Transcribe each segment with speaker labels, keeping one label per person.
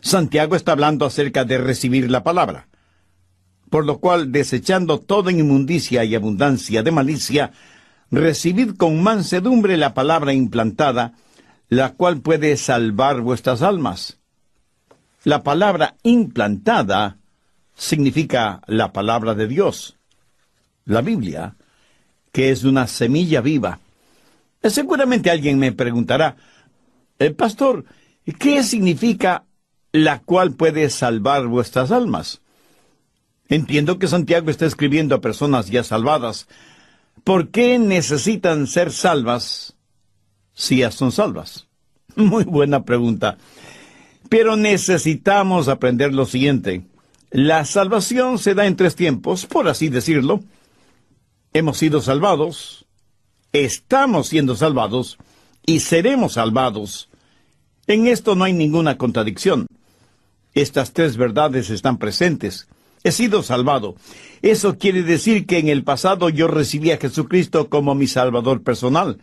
Speaker 1: Santiago está hablando acerca de recibir la palabra. Por lo cual, desechando toda inmundicia y abundancia de malicia, recibid con mansedumbre la palabra implantada, la cual puede salvar vuestras almas. La palabra implantada significa la palabra de Dios. La Biblia, que es una semilla viva. Seguramente alguien me preguntará, Pastor, ¿qué significa la cual puede salvar vuestras almas? Entiendo que Santiago está escribiendo a personas ya salvadas. ¿Por qué necesitan ser salvas si ya son salvas? Muy buena pregunta. Pero necesitamos aprender lo siguiente. La salvación se da en 3 tiempos, por así decirlo. Hemos sido salvados, estamos siendo salvados y seremos salvados. En esto no hay ninguna contradicción. Estas 3 verdades están presentes. He sido salvado. Eso quiere decir que en el pasado yo recibí a Jesucristo como mi Salvador personal.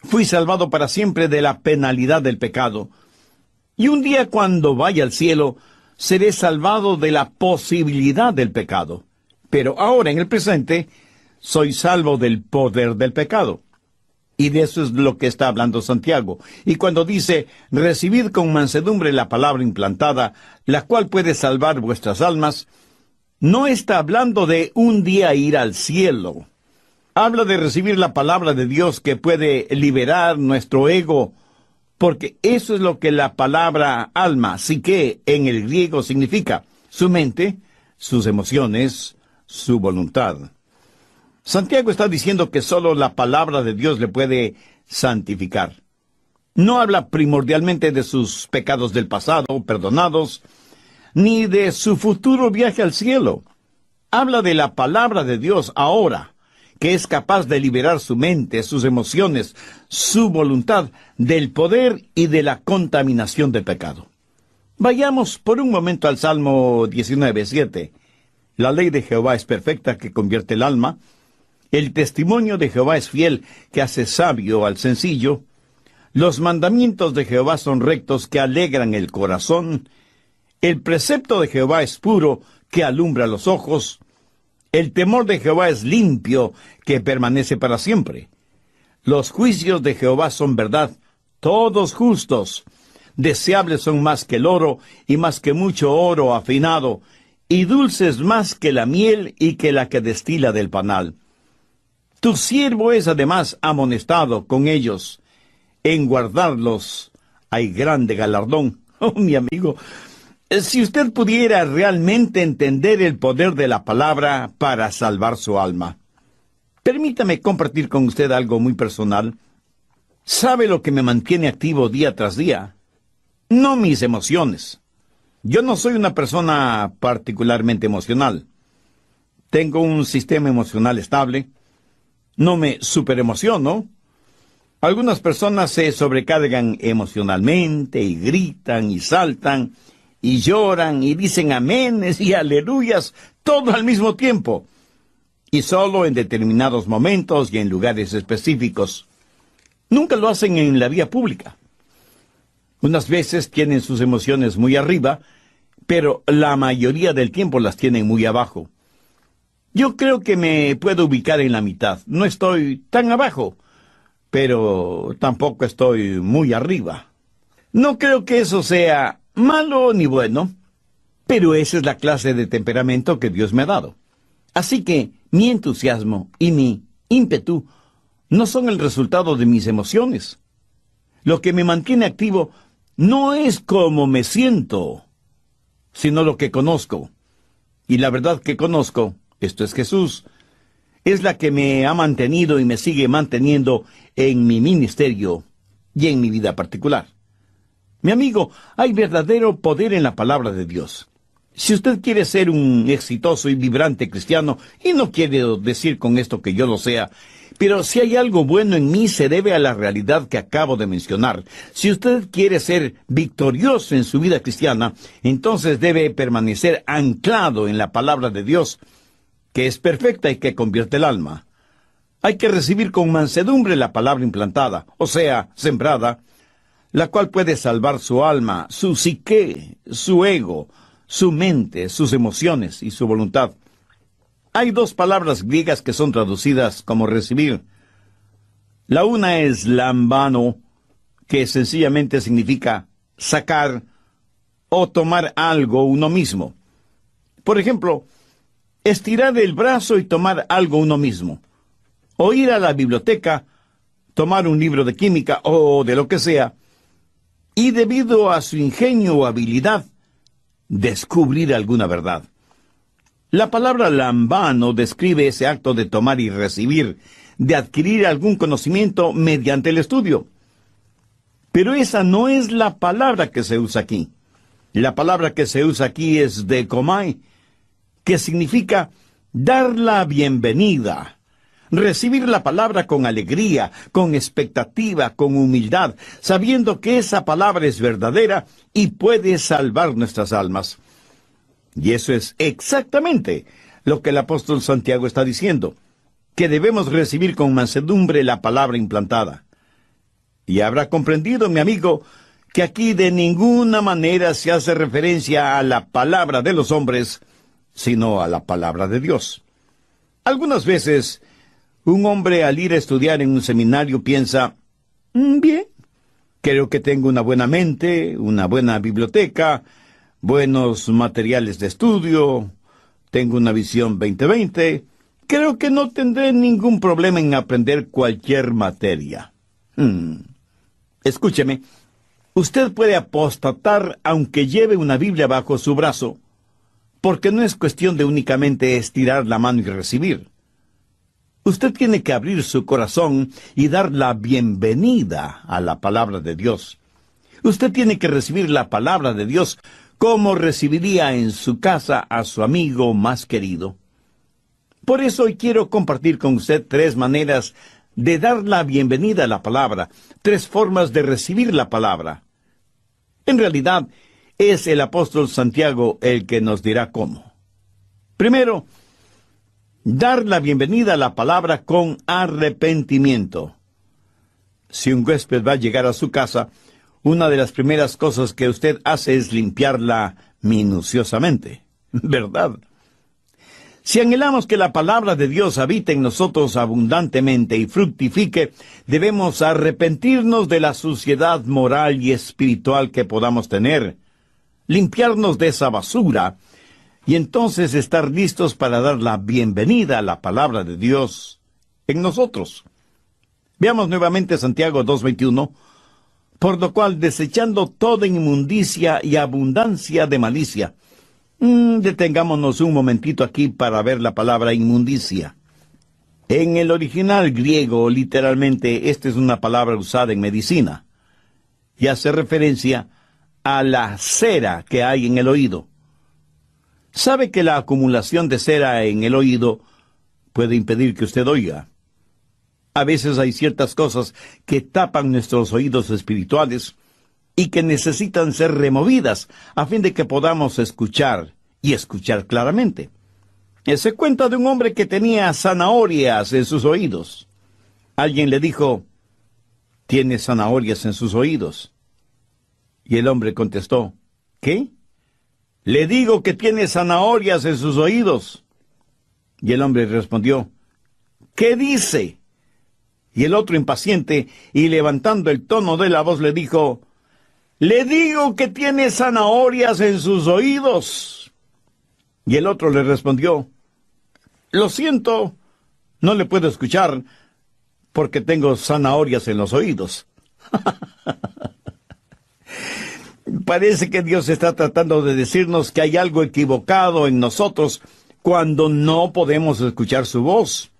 Speaker 1: Fui salvado para siempre de la penalidad del pecado. Y un día cuando vaya al cielo, seré salvado de la posibilidad del pecado. Pero ahora, en el presente, soy salvo del poder del pecado. Y de eso es lo que está hablando Santiago. Y cuando dice, recibid con mansedumbre la palabra implantada, la cual puede salvar vuestras almas, no está hablando de un día ir al cielo. Habla de recibir la palabra de Dios que puede liberar nuestro ego, porque eso es lo que la palabra alma, psique, en el griego significa, su mente, sus emociones, su voluntad. Santiago está diciendo que solo la palabra de Dios le puede santificar. No habla primordialmente de sus pecados del pasado, perdonados, ni de su futuro viaje al cielo. Habla de la palabra de Dios ahora, que es capaz de liberar su mente, sus emociones, su voluntad, del poder y de la contaminación del pecado. Vayamos por un momento al Salmo 19:7. La ley de Jehová es perfecta, que convierte el alma. El testimonio de Jehová es fiel, que hace sabio al sencillo. Los mandamientos de Jehová son rectos, que alegran el corazón. El precepto de Jehová es puro, que alumbra los ojos. El temor de Jehová es limpio, que permanece para siempre. Los juicios de Jehová son verdad, todos justos. Deseables son más que el oro, y más que mucho oro afinado, y dulces más que la miel y que la que destila del panal. Tu siervo es además amonestado con ellos. En guardarlos hay grande galardón. Oh, mi amigo, si usted pudiera realmente entender el poder de la palabra para salvar su alma. Permítame compartir con usted algo muy personal. ¿Sabe lo que me mantiene activo día tras día? No mis emociones. Yo no soy una persona particularmente emocional. Tengo un sistema emocional estable. No me superemociono. Algunas personas se sobrecargan emocionalmente y gritan y saltan y lloran y dicen aménes y aleluyas, todo al mismo tiempo, y solo en determinados momentos y en lugares específicos. Nunca lo hacen en la vía pública. Unas veces tienen sus emociones muy arriba, pero la mayoría del tiempo las tienen muy abajo. Yo creo que me puedo ubicar en la mitad. No estoy tan abajo, pero tampoco estoy muy arriba. No creo que eso sea malo ni bueno, pero esa es la clase de temperamento que Dios me ha dado. Así que mi entusiasmo y mi ímpetu no son el resultado de mis emociones. Lo que me mantiene activo no es cómo me siento, sino lo que conozco. Y la verdad que conozco, esto es Jesús, es la que me ha mantenido y me sigue manteniendo en mi ministerio y en mi vida particular. Mi amigo, hay verdadero poder en la palabra de Dios. Si usted quiere ser un exitoso y vibrante cristiano, y no quiero decir con esto que yo lo sea, pero si hay algo bueno en mí se debe a la realidad que acabo de mencionar. Si usted quiere ser victorioso en su vida cristiana, entonces debe permanecer anclado en la palabra de Dios, que es perfecta y que convierte el alma. Hay que recibir con mansedumbre la palabra implantada, o sea, sembrada, la cual puede salvar su alma, su psique, su ego, su mente, sus emociones y su voluntad. Hay dos palabras griegas que son traducidas como recibir. La una es lambano, que sencillamente significa sacar o tomar algo uno mismo. Por ejemplo, estirar el brazo y tomar algo uno mismo. O ir a la biblioteca, tomar un libro de química o de lo que sea, y debido a su ingenio o habilidad, descubrir alguna verdad. La palabra lambano describe ese acto de tomar y recibir, de adquirir algún conocimiento mediante el estudio. Pero esa no es la palabra que se usa aquí. La palabra que se usa aquí es dekomai, que significa dar la bienvenida, recibir la palabra con alegría, con expectativa, con humildad, sabiendo que esa palabra es verdadera y puede salvar nuestras almas. Y eso es exactamente lo que el apóstol Santiago está diciendo, que debemos recibir con mansedumbre la palabra implantada. Y habrá comprendido, mi amigo, que aquí de ninguna manera se hace referencia a la palabra de los hombres, sino a la palabra de Dios. Algunas veces, un hombre al ir a estudiar en un seminario piensa, bien, creo que tengo una buena mente, una buena biblioteca, buenos materiales de estudio, tengo una visión 2020, creo que no tendré ningún problema en aprender cualquier materia. Escúcheme, usted puede apostatar aunque lleve una Biblia bajo su brazo, porque no es cuestión de únicamente estirar la mano y recibir. Usted tiene que abrir su corazón y dar la bienvenida a la palabra de Dios. Usted tiene que recibir la palabra de Dios como recibiría en su casa a su amigo más querido. Por eso hoy quiero compartir con usted 3 maneras de dar la bienvenida a la palabra, 3 formas de recibir la palabra. En realidad, es el apóstol Santiago el que nos dirá cómo. Primero, dar la bienvenida a la palabra con arrepentimiento. Si un huésped va a llegar a su casa, una de las primeras cosas que usted hace es limpiarla minuciosamente, ¿verdad? Si anhelamos que la palabra de Dios habite en nosotros abundantemente y fructifique, debemos arrepentirnos de la suciedad moral y espiritual que podamos tener, limpiarnos de esa basura, y entonces estar listos para dar la bienvenida a la palabra de Dios en nosotros. Veamos nuevamente Santiago 2:21, por lo cual, desechando toda inmundicia y abundancia de malicia. Detengámonos un momentito aquí para ver la palabra inmundicia. En el original griego, literalmente, esta es una palabra usada en medicina, y hace referencia a la cera que hay en el oído. ¿Sabe que la acumulación de cera en el oído puede impedir que usted oiga? A veces hay ciertas cosas que tapan nuestros oídos espirituales y que necesitan ser removidas a fin de que podamos escuchar y escuchar claramente. Se cuenta de un hombre que tenía zanahorias en sus oídos. Alguien le dijo, «¿Tiene zanahorias en sus oídos?» Y el hombre contestó, «¿Qué? Le digo que tiene zanahorias en sus oídos». Y el hombre respondió, «¿Qué dice?» Y el otro, impaciente y levantando el tono de la voz, le dijo, «Le digo que tiene zanahorias en sus oídos». Y el otro le respondió, «Lo siento, no le puedo escuchar porque tengo zanahorias en los oídos». Parece que Dios está tratando de decirnos que hay algo equivocado en nosotros cuando no podemos escuchar su voz.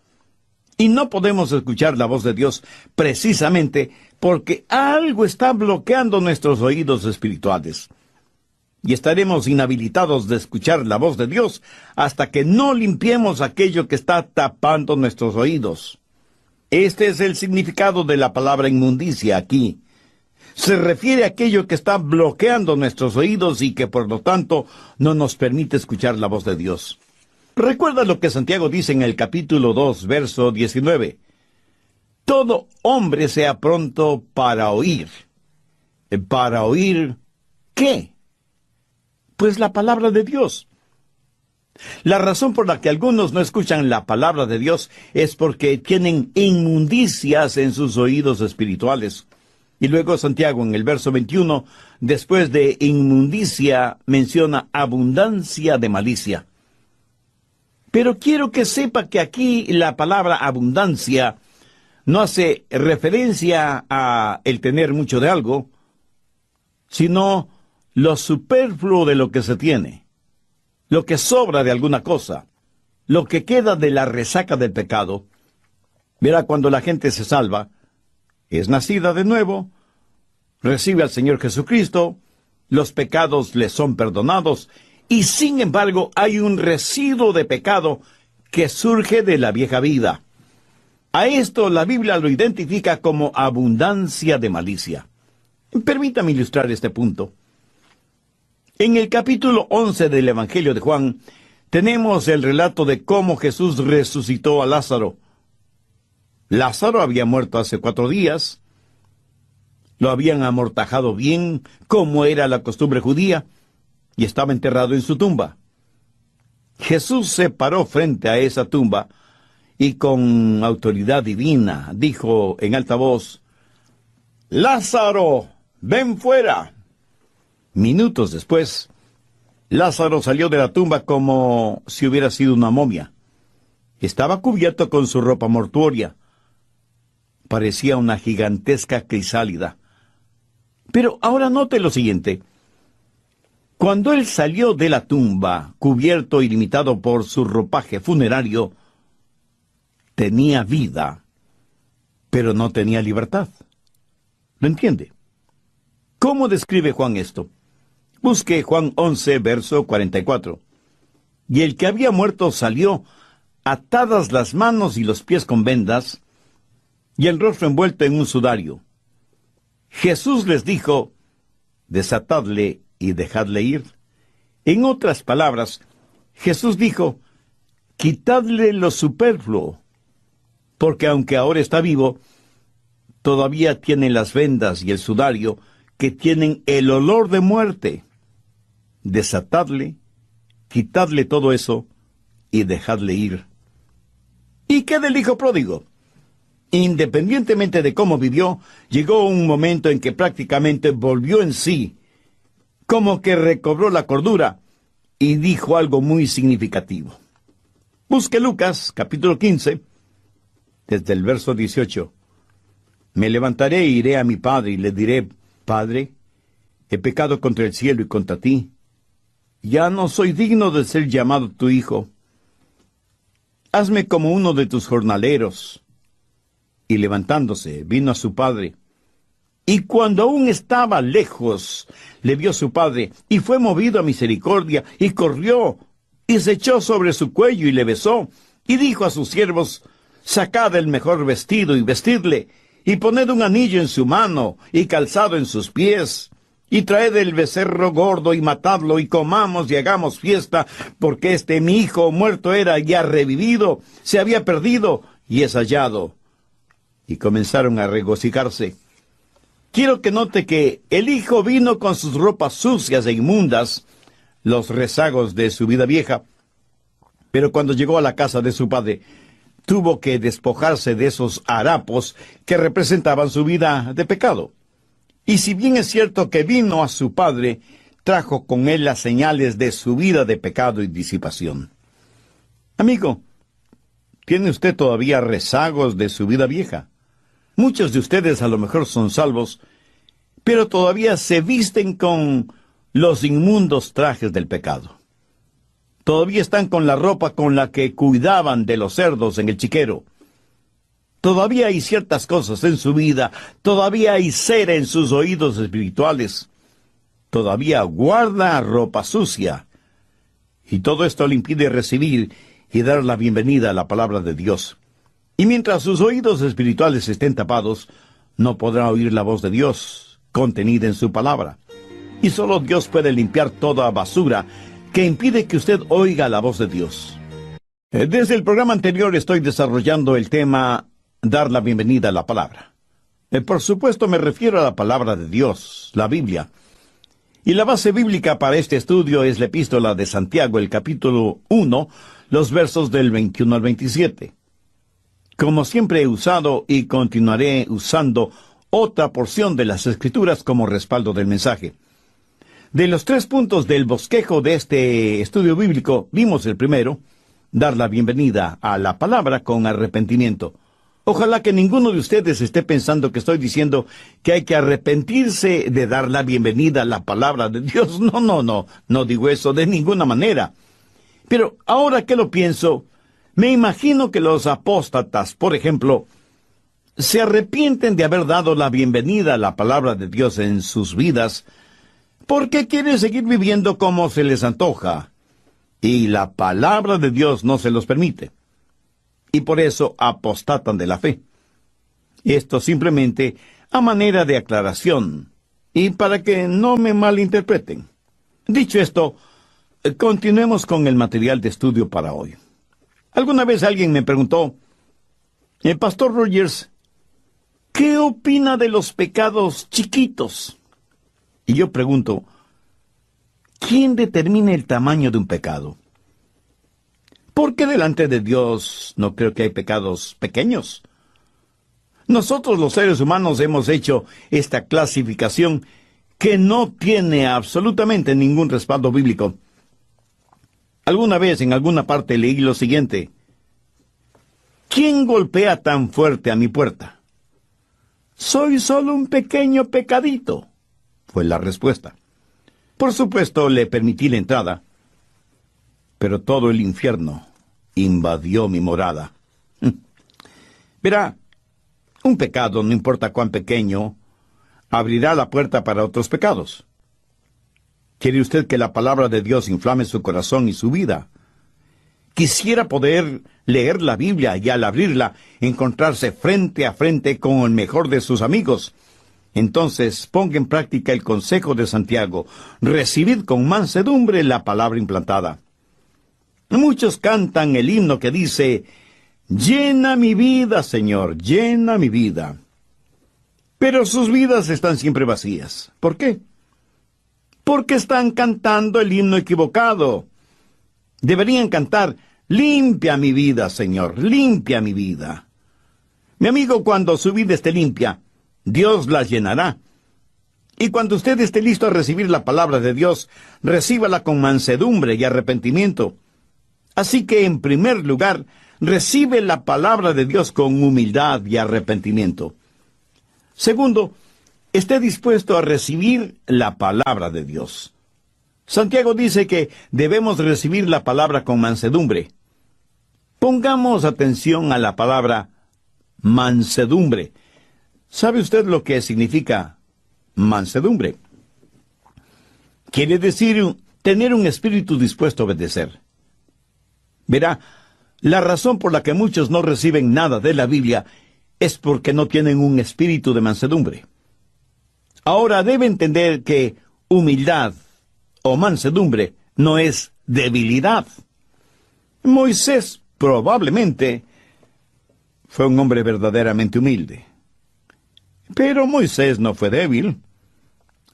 Speaker 1: Y no podemos escuchar la voz de Dios precisamente porque algo está bloqueando nuestros oídos espirituales. Y estaremos inhabilitados de escuchar la voz de Dios hasta que no limpiemos aquello que está tapando nuestros oídos. Este es el significado de la palabra inmundicia aquí. Se refiere a aquello que está bloqueando nuestros oídos y que por lo tanto no nos permite escuchar la voz de Dios. Recuerda lo que Santiago dice en el capítulo 2, verso 19. Todo hombre sea pronto para oír. para oír ¿qué? Pues la palabra de Dios. La razón por la que algunos no escuchan la palabra de Dios es porque tienen inmundicias en sus oídos espirituales. Y luego Santiago, en el verso 21, después de inmundicia, menciona abundancia de malicia. Pero quiero que sepa que aquí la palabra abundancia no hace referencia a el tener mucho de algo, sino lo superfluo de lo que se tiene, lo que sobra de alguna cosa, lo que queda de la resaca del pecado. Verá, cuando la gente se salva, es nacida de nuevo, recibe al Señor Jesucristo, los pecados le son perdonados, y sin embargo hay un residuo de pecado que surge de la vieja vida. A esto la Biblia lo identifica como abundancia de malicia. Permítame ilustrar este punto. En el capítulo 11 del Evangelio de Juan, tenemos el relato de cómo Jesús resucitó a Lázaro. Lázaro había muerto hace 4 días, lo habían amortajado bien, como era la costumbre judía, y estaba enterrado en su tumba. Jesús se paró frente a esa tumba y con autoridad divina dijo en alta voz: «Lázaro, ven fuera». Minutos después, Lázaro salió de la tumba como si hubiera sido una momia. Estaba cubierto con su ropa mortuoria. Parecía una gigantesca crisálida. Pero ahora note lo siguiente. Cuando él salió de la tumba, cubierto y limitado por su ropaje funerario, tenía vida, pero no tenía libertad. ¿Lo entiende? ¿Cómo describe Juan esto? Busque Juan 11, verso 44. Y el que había muerto salió, atadas las manos y los pies con vendas, y el rostro envuelto en un sudario. Jesús les dijo: «Desatadle y dejadle ir». En otras palabras, Jesús dijo: «Quitadle lo superfluo, porque aunque ahora está vivo, todavía tiene las vendas y el sudario que tienen el olor de muerte. Desatadle, quitadle todo eso y dejadle ir». ¿Y qué del hijo pródigo? Independientemente de cómo vivió, llegó un momento en que prácticamente volvió en sí, como que recobró la cordura, y dijo algo muy significativo. Busque Lucas, capítulo 15, desde el verso 18. «Me levantaré e iré a mi padre y le diré: Padre, he pecado contra el cielo y contra ti. Ya no soy digno de ser llamado tu hijo. Hazme como uno de tus jornaleros». Y levantándose, vino a su padre. Y cuando aún estaba lejos, le vio su padre, y fue movido a misericordia, y corrió, y se echó sobre su cuello, y le besó, y dijo a sus siervos: «Sacad el mejor vestido, y vestidle, y poned un anillo en su mano, y calzado en sus pies, y traed el becerro gordo, y matadlo, y comamos y hagamos fiesta, porque mi hijo muerto era, y ha revivido, se había perdido, y es hallado». Y comenzaron a regocijarse. Quiero que note que el hijo vino con sus ropas sucias e inmundas, los rezagos de su vida vieja, pero cuando llegó a la casa de su padre, tuvo que despojarse de esos harapos que representaban su vida de pecado. Y si bien es cierto que vino a su padre, trajo con él las señales de su vida de pecado y disipación. Amigo, ¿tiene usted todavía rezagos de su vida vieja? Muchos de ustedes a lo mejor son salvos, pero todavía se visten con los inmundos trajes del pecado. Todavía están con la ropa con la que cuidaban de los cerdos en el chiquero. Todavía hay ciertas cosas en su vida, todavía hay cera en sus oídos espirituales. Todavía guarda ropa sucia. Y todo esto le impide recibir y dar la bienvenida a la palabra de Dios. Y mientras sus oídos espirituales estén tapados, no podrá oír la voz de Dios contenida en su palabra. Y solo Dios puede limpiar toda basura que impide que usted oiga la voz de Dios. Desde el programa anterior estoy desarrollando el tema Dar la bienvenida a la palabra. Por supuesto me refiero a la palabra de Dios, la Biblia. Y la base bíblica para este estudio es la epístola de Santiago, el capítulo 1, los versos del 21 al 27. Como siempre he usado y continuaré usando otra porción de las Escrituras como respaldo del mensaje. De los 3 puntos del bosquejo de este estudio bíblico, vimos el primero, dar la bienvenida a la palabra con arrepentimiento. Ojalá que ninguno de ustedes esté pensando que estoy diciendo que hay que arrepentirse de dar la bienvenida a la palabra de Dios. No digo eso de ninguna manera. Pero ahora que lo pienso, me imagino que los apóstatas, por ejemplo, se arrepienten de haber dado la bienvenida a la palabra de Dios en sus vidas, porque quieren seguir viviendo como se les antoja, y la palabra de Dios no se los permite. Y por eso apostatan de la fe. Esto simplemente a manera de aclaración, y para que no me malinterpreten. Dicho esto, continuemos con el material de estudio para hoy. Alguna vez alguien me preguntó, el pastor Rogers, ¿qué opina de los pecados chiquitos? Y yo pregunto, ¿quién determina el tamaño de un pecado? Porque delante de Dios no creo que hay pecados pequeños. Nosotros los seres humanos hemos hecho esta clasificación que no tiene absolutamente ningún respaldo bíblico. Alguna vez en alguna parte leí lo siguiente: ¿quién golpea tan fuerte a mi puerta? Soy solo un pequeño pecadito, fue la respuesta. Por supuesto le permití la entrada, pero todo el infierno invadió mi morada. Verá, un pecado, no importa cuán pequeño, abrirá la puerta para otros pecados. ¿Quiere usted que la palabra de Dios inflame su corazón y su vida? Quisiera poder leer la Biblia y al abrirla encontrarse frente a frente con el mejor de sus amigos. Entonces ponga en práctica el consejo de Santiago: recibid con mansedumbre la palabra implantada. Muchos cantan el himno que dice: llena mi vida, Señor, llena mi vida. Pero sus vidas están siempre vacías. ¿Por qué? Porque están cantando el himno equivocado. Deberían cantar: limpia mi vida, Señor, limpia mi vida. Mi amigo, cuando su vida esté limpia, Dios la llenará. Y cuando usted esté listo a recibir la palabra de Dios, recíbala con mansedumbre y arrepentimiento. Así que, en primer lugar, recibe la palabra de Dios con humildad y arrepentimiento. Segundo, esté dispuesto a recibir la palabra de Dios. Santiago dice que debemos recibir la palabra con mansedumbre. Pongamos atención a la palabra mansedumbre. ¿Sabe usted lo que significa mansedumbre? Quiere decir tener un espíritu dispuesto a obedecer. Verá, la razón por la que muchos no reciben nada de la Biblia es porque no tienen un espíritu de mansedumbre. Ahora debe entender que humildad o mansedumbre no es debilidad. Moisés probablemente fue un hombre verdaderamente humilde. Pero Moisés no fue débil.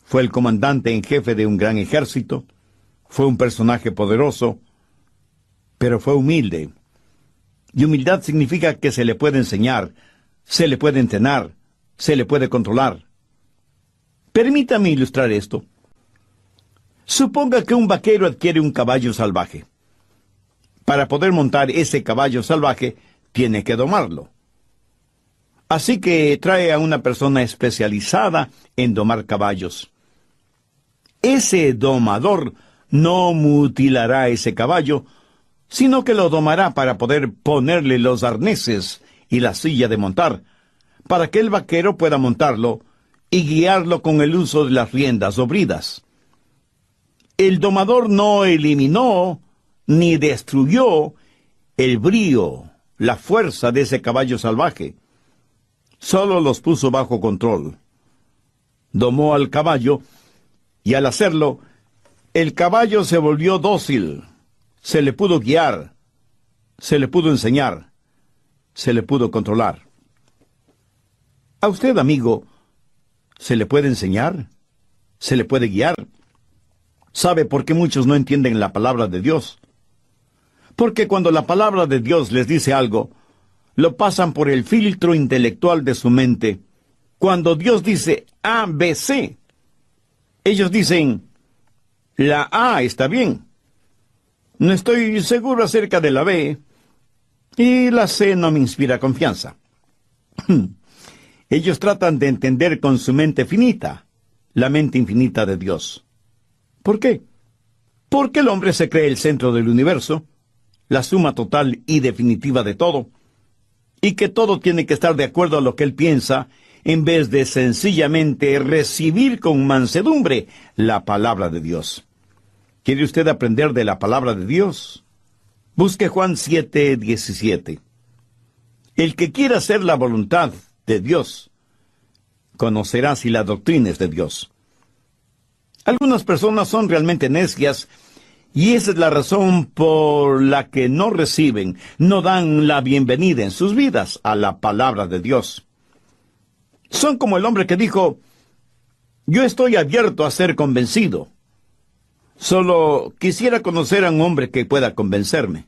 Speaker 1: Fue el comandante en jefe de un gran ejército. Fue un personaje poderoso, pero fue humilde. Y humildad significa que se le puede enseñar, se le puede entrenar, se le puede controlar. Permítame ilustrar esto. Suponga que un vaquero adquiere un caballo salvaje. Para poder montar ese caballo salvaje, tiene que domarlo. Así que trae a una persona especializada en domar caballos. Ese domador no mutilará ese caballo, sino que lo domará para poder ponerle los arneses y la silla de montar, para que el vaquero pueda montarlo y guiarlo con el uso de las riendas o bridas. El domador no eliminó ni destruyó el brío, la fuerza de ese caballo salvaje. Solo los puso bajo control. Domó al caballo, y al hacerlo, el caballo se volvió dócil. Se le pudo guiar, se le pudo enseñar, se le pudo controlar. A usted, amigo, se le puede enseñar, se le puede guiar. ¿Sabe por qué muchos no entienden la palabra de Dios? Porque cuando la palabra de Dios les dice algo, lo pasan por el filtro intelectual de su mente. Cuando Dios dice A, B, C, ellos dicen, la A está bien. No estoy seguro acerca de la B, y la C no me inspira confianza. Ellos tratan de entender con su mente finita, la mente infinita de Dios. ¿Por qué? Porque el hombre se cree el centro del universo, la suma total y definitiva de todo, y que todo tiene que estar de acuerdo a lo que él piensa, en vez de sencillamente recibir con mansedumbre la palabra de Dios. ¿Quiere usted aprender de la palabra de Dios? Busque Juan 7:17. El que quiera hacer la voluntad de Dios, conocerá si la doctrina es de Dios. Algunas personas son realmente necias, y esa es la razón por la que no reciben, no dan la bienvenida en sus vidas a la palabra de Dios. Son como el hombre que dijo, yo estoy abierto a ser convencido. Solo quisiera conocer a un hombre que pueda convencerme.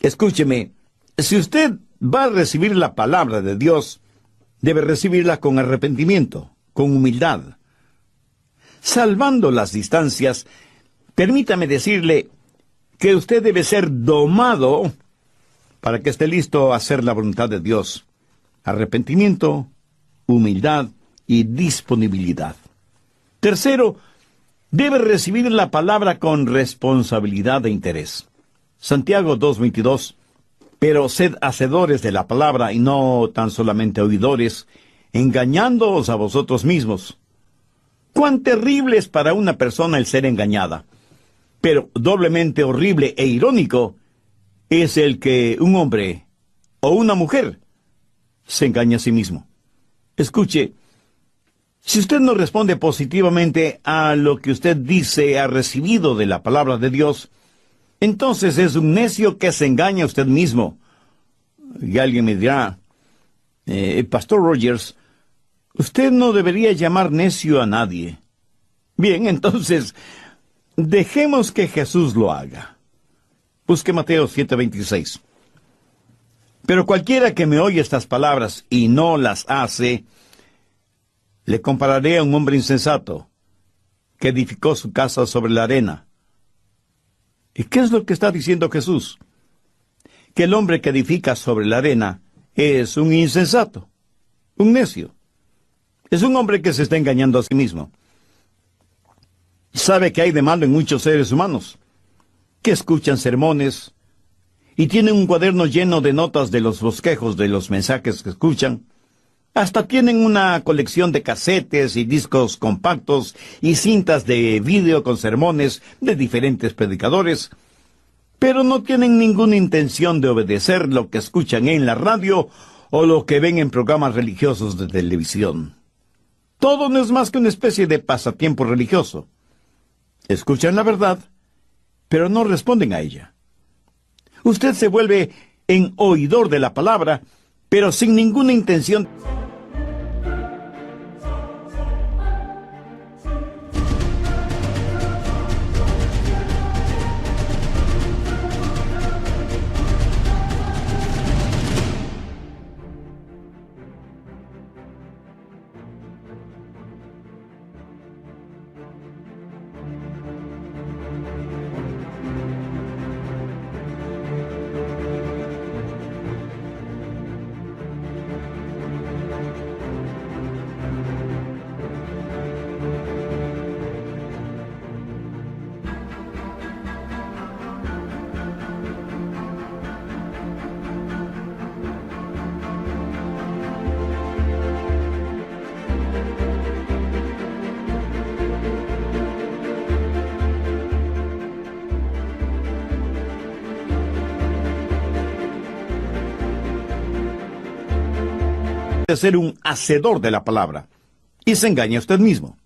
Speaker 1: Escúcheme, si usted va a recibir la palabra de Dios, debe recibirla con arrepentimiento, con humildad. Salvando las distancias, permítame decirle que usted debe ser domado para que esté listo a hacer la voluntad de Dios. Arrepentimiento, humildad y disponibilidad. Tercero, debe recibir la palabra con responsabilidad e interés. Santiago 2:22. Pero sed hacedores de la palabra y no tan solamente oidores, engañándoos a vosotros mismos. Cuán terrible es para una persona el ser engañada. Pero doblemente horrible e irónico es el que un hombre o una mujer se engaña a sí mismo. Escuche, si usted no responde positivamente a lo que usted dice ha recibido de la palabra de Dios, entonces es un necio que se engaña a usted mismo. Y alguien me dirá, Pastor Rogers, usted no debería llamar necio a nadie. Bien, entonces, dejemos que Jesús lo haga. Busque Mateo 7:26. Pero cualquiera que me oye estas palabras y no las hace, le compararé a un hombre insensato que edificó su casa sobre la arena. ¿Y qué es lo que está diciendo Jesús? Que el hombre que edifica sobre la arena es un insensato, un necio. Es un hombre que se está engañando a sí mismo. ¿Sabe qué hay de malo en muchos seres humanos? Que escuchan sermones y tienen un cuaderno lleno de notas de los bosquejos de los mensajes que escuchan. Hasta tienen una colección de casetes y discos compactos y cintas de vídeo con sermones de diferentes predicadores, pero no tienen ninguna intención de obedecer lo que escuchan en la radio o lo que ven en programas religiosos de televisión. Todo no es más que una especie de pasatiempo religioso. Escuchan la verdad, pero no responden a ella. Usted se vuelve en oidor de la palabra, pero sin ninguna intención. De ser un hacedor de la palabra, y se engaña a usted mismo.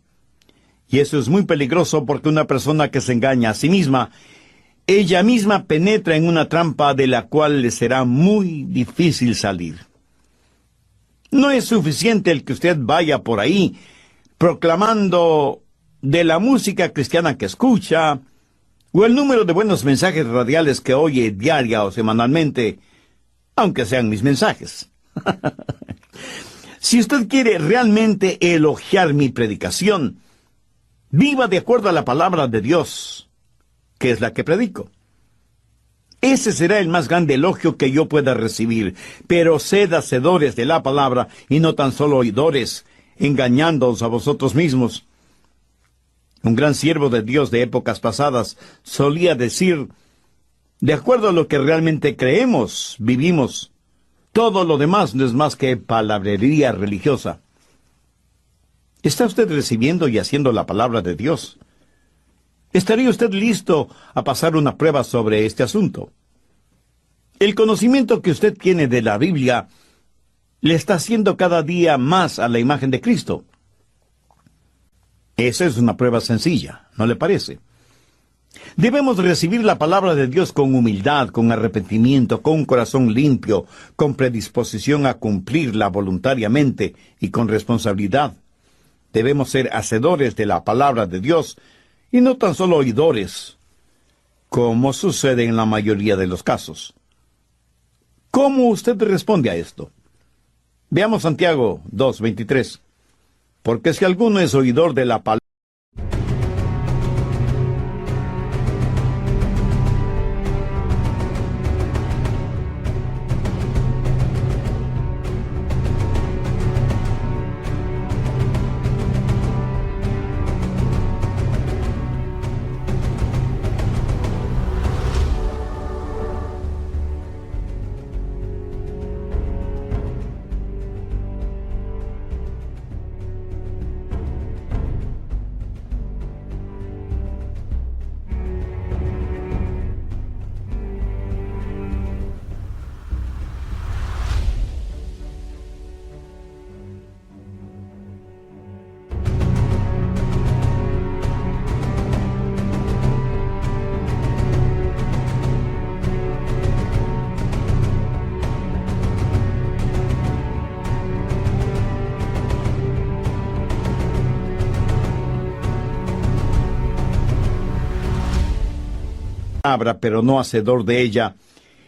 Speaker 1: Y eso es muy peligroso porque una persona que se engaña a sí misma, ella misma penetra en una trampa de la cual le será muy difícil salir. No es suficiente el que usted vaya por ahí proclamando de la música cristiana que escucha, o el número de buenos mensajes radiales que oye diaria o semanalmente, aunque sean mis mensajes. Si usted quiere realmente elogiar mi predicación, viva de acuerdo a la palabra de Dios, que es la que predico. Ese será el más grande elogio que yo pueda recibir, pero sed hacedores de la palabra y no tan solo oidores, engañándoos a vosotros mismos. Un gran siervo de Dios de épocas pasadas solía decir, de acuerdo a lo que realmente creemos, vivimos. Todo lo demás no es más que palabrería religiosa. ¿Está usted recibiendo y haciendo la palabra de Dios? ¿Estaría usted listo a pasar una prueba sobre este asunto? El conocimiento que usted tiene de la Biblia le está haciendo cada día más a la imagen de Cristo. Esa es una prueba sencilla, ¿no le parece? Debemos recibir la palabra de Dios con humildad, con arrepentimiento, con un corazón limpio, con predisposición a cumplirla voluntariamente y con responsabilidad. Debemos ser hacedores de la palabra de Dios y no tan solo oidores, como sucede en la mayoría de los casos. ¿Cómo usted responde a esto? Veamos Santiago 2:23. Porque si alguno es oidor de la palabra, pero no hacedor de ella,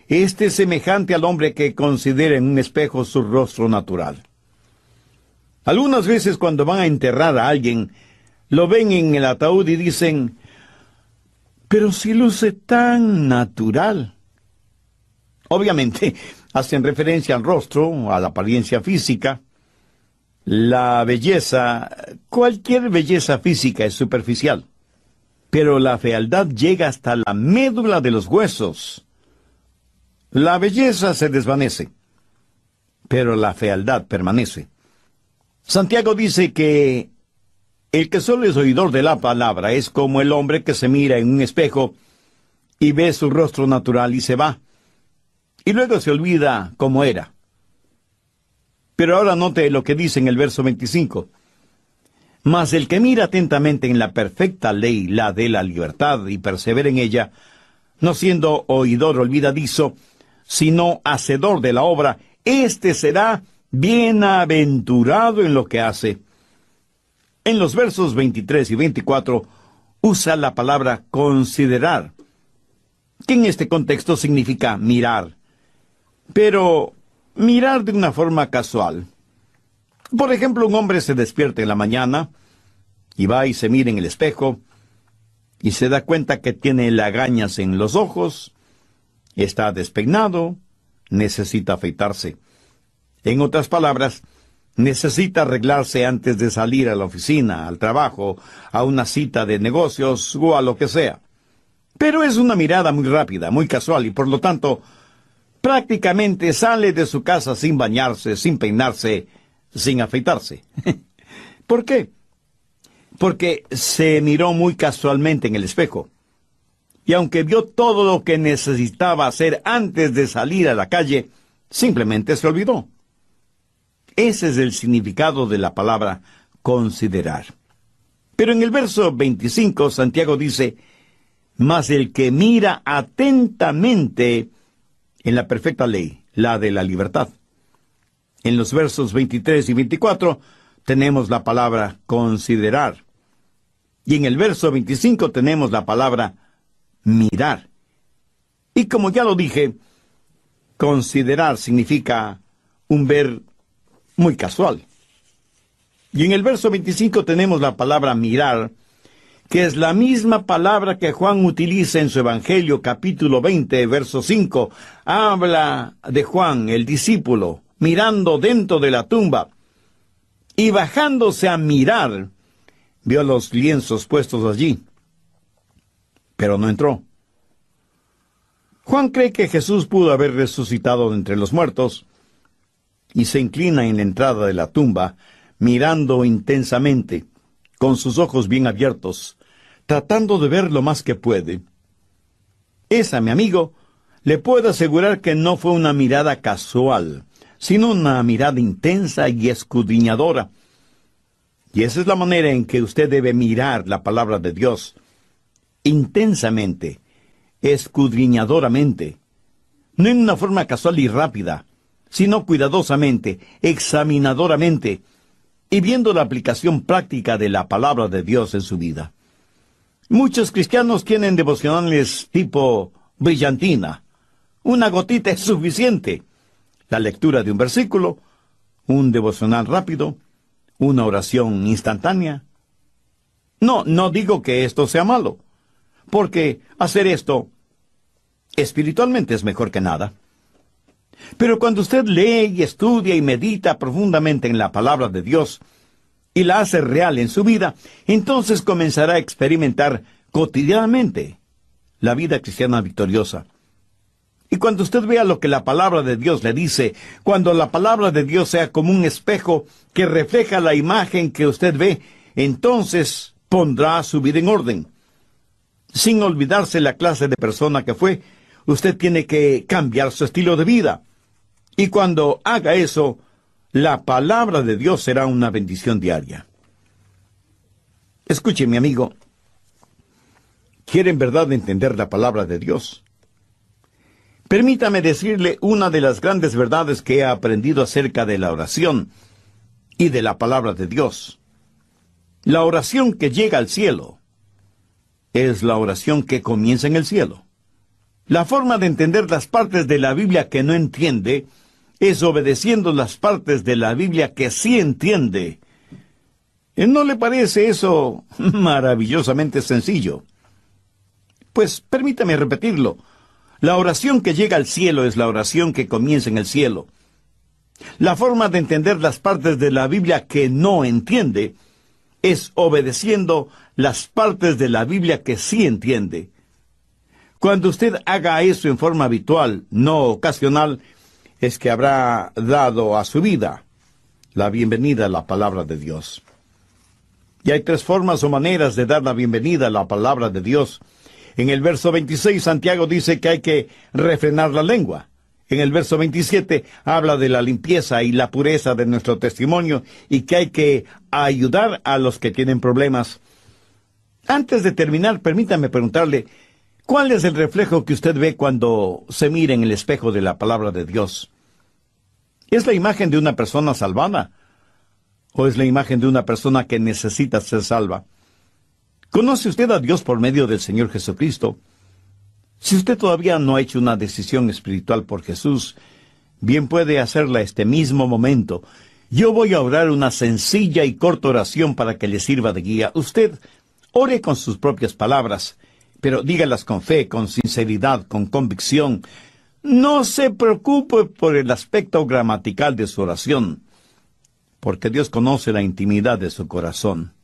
Speaker 1: este es semejante al hombre que considera en un espejo su rostro natural. Algunas veces cuando van a enterrar a alguien, lo ven en el ataúd y dicen, pero si luce tan natural. Obviamente, hacen referencia al rostro, a la apariencia física. La belleza, cualquier belleza física es superficial. Pero la fealdad llega hasta la médula de los huesos. La belleza se desvanece, pero la fealdad permanece. Santiago dice que el que solo es oidor de la palabra es como el hombre que se mira en un espejo y ve su rostro natural y se va, y luego se olvida cómo era. Pero ahora note lo que dice en el verso 25. Mas el que mira atentamente en la perfecta ley, la de la libertad, y persevera en ella, no siendo oidor olvidadizo, sino hacedor de la obra, éste será bienaventurado en lo que hace. En los versos 23 y 24 usa la palabra considerar, que en este contexto significa mirar, pero mirar de una forma casual. Por ejemplo, un hombre se despierta en la mañana y va y se mira en el espejo y se da cuenta que tiene lagañas en los ojos, está despeinado, necesita afeitarse. En otras palabras, necesita arreglarse antes de salir a la oficina, al trabajo, a una cita de negocios o a lo que sea. Pero es una mirada muy rápida, muy casual y por lo tanto, prácticamente sale de su casa sin bañarse, sin peinarse, sin afeitarse. ¿Por qué? Porque se miró muy casualmente en el espejo. Y aunque vio todo lo que necesitaba hacer antes de salir a la calle, simplemente se olvidó. Ese es el significado de la palabra considerar. Pero en el verso 25, Santiago dice, mas el que mira atentamente en la perfecta ley, la de la libertad. En los versos 23 y 24 tenemos la palabra considerar. Y en el verso 25 tenemos la palabra mirar. Y como ya lo dije, considerar significa un ver muy casual. Y en el verso 25 tenemos la palabra mirar, que es la misma palabra que Juan utiliza en su Evangelio, capítulo 20, verso 5. Habla de Juan, el discípulo, mirando dentro de la tumba, y bajándose a mirar, vio los lienzos puestos allí, pero no entró. Juan cree que Jesús pudo haber resucitado de entre los muertos, y se inclina en la entrada de la tumba, mirando intensamente, con sus ojos bien abiertos, tratando de ver lo más que puede. Esa, mi amigo, le puedo asegurar que no fue una mirada casual, sino una mirada intensa y escudriñadora. Y esa es la manera en que usted debe mirar la palabra de Dios, intensamente, escudriñadoramente, no en una forma casual y rápida, sino cuidadosamente, examinadoramente, y viendo la aplicación práctica de la palabra de Dios en su vida. Muchos cristianos tienen devocionales tipo brillantina. Una gotita es suficiente. La lectura de un versículo, un devocional rápido, una oración instantánea. No digo que esto sea malo, porque hacer esto espiritualmente es mejor que nada. Pero cuando usted lee y estudia y medita profundamente en la palabra de Dios y la hace real en su vida, entonces comenzará a experimentar cotidianamente la vida cristiana victoriosa. Y cuando usted vea lo que la palabra de Dios le dice, cuando la palabra de Dios sea como un espejo que refleja la imagen que usted ve, entonces pondrá su vida en orden. Sin olvidarse la clase de persona que fue, usted tiene que cambiar su estilo de vida. Y cuando haga eso, la palabra de Dios será una bendición diaria. Escuche, mi amigo, ¿quiere en verdad entender la palabra de Dios? Permítame decirle una de las grandes verdades que he aprendido acerca de la oración y de la palabra de Dios. La oración que llega al cielo es la oración que comienza en el cielo. La forma de entender las partes de la Biblia que no entiende es obedeciendo las partes de la Biblia que sí entiende. ¿No le parece eso maravillosamente sencillo? Pues permítame repetirlo. La oración que llega al cielo es la oración que comienza en el cielo. La forma de entender las partes de la Biblia que no entiende es obedeciendo las partes de la Biblia que sí entiende. Cuando usted haga eso en forma habitual, no ocasional, es que habrá dado a su vida la bienvenida a la palabra de Dios. Y hay tres formas o maneras de dar la bienvenida a la palabra de Dios. En el verso 26, Santiago dice que hay que refrenar la lengua. En el verso 27, habla de la limpieza y la pureza de nuestro testimonio y que hay que ayudar a los que tienen problemas. Antes de terminar, permítame preguntarle, ¿cuál es el reflejo que usted ve cuando se mira en el espejo de la palabra de Dios? ¿Es la imagen de una persona salvada? ¿O es la imagen de una persona que necesita ser salva? ¿Conoce usted a Dios por medio del Señor Jesucristo? Si usted todavía no ha hecho una decisión espiritual por Jesús, bien puede hacerla este mismo momento. Yo voy a orar una sencilla y corta oración para que le sirva de guía. Usted ore con sus propias palabras, pero dígalas con fe, con sinceridad, con convicción. No se preocupe por el aspecto gramatical de su oración, porque Dios conoce la intimidad de su corazón.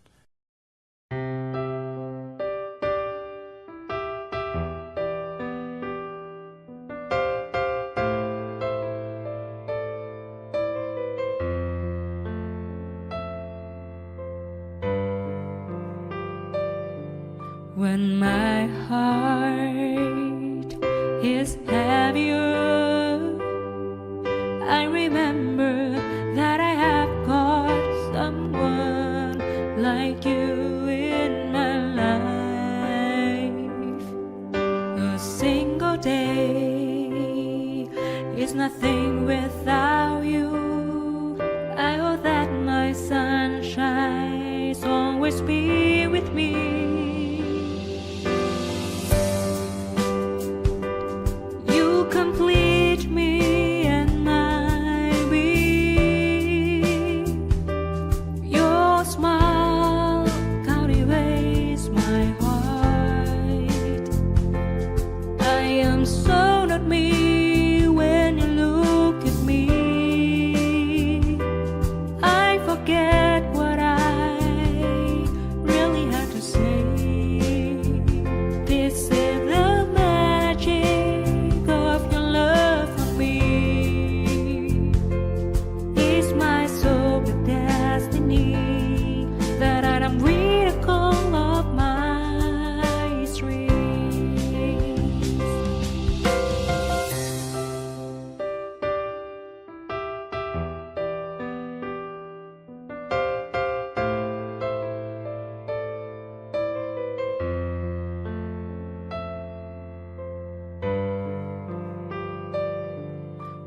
Speaker 2: When my heart is heavier, I remember that I have got someone like you in my life. A single day is nothing without you.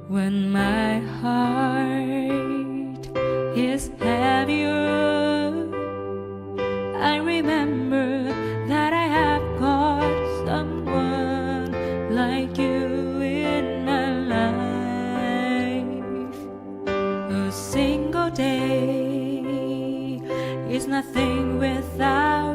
Speaker 2: when my heart is heavier, I remember that I have got someone like you in my life. A single day is nothing without